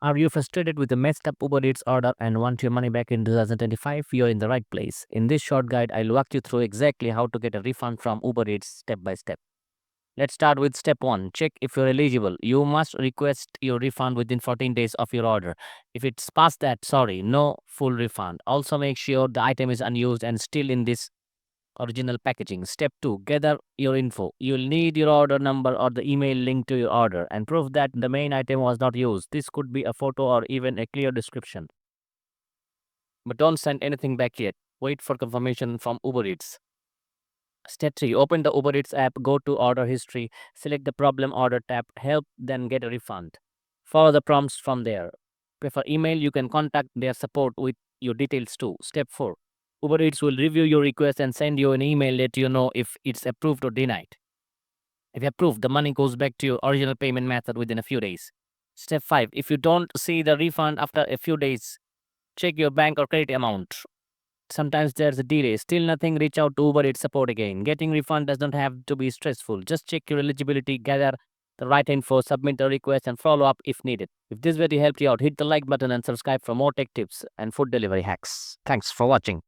Are you frustrated with a messed up Uber Eats order and want your money back in 2025? You're in the right place. In this short guide, I'll walk you through exactly how to get a refund from Uber Eats step by step. Let's start with step 1. Check if you're eligible. You must request your refund within 14 days of your order. If it's past that, sorry, no full refund. Also, make sure the item is unused and still in this original packaging. Step 2. Gather your info. You'll need your order number or the email linked to your order and proof that the main item was not used. This could be a photo or even a clear description. But don't send anything back yet. Wait for confirmation from Uber Eats. Step 3. Open the Uber Eats app, go to order history, select the problem order tab, help, then get a refund. Follow the prompts from there. Prefer email, you can contact their support with your details too. Step 4. Uber Eats will review your request and send you an email let you know if it's approved or denied. If approved, the money goes back to your original payment method within a few days. Step 5. If you don't see the refund after a few days, check your bank or credit amount. Sometimes there's a delay. Still nothing, reach out to Uber Eats support again. Getting refund does not have to be stressful. Just check your eligibility, gather the right info, submit the request, and follow up if needed. If this video helped you out, hit the like button and subscribe for more tech tips and food delivery hacks. Thanks for watching.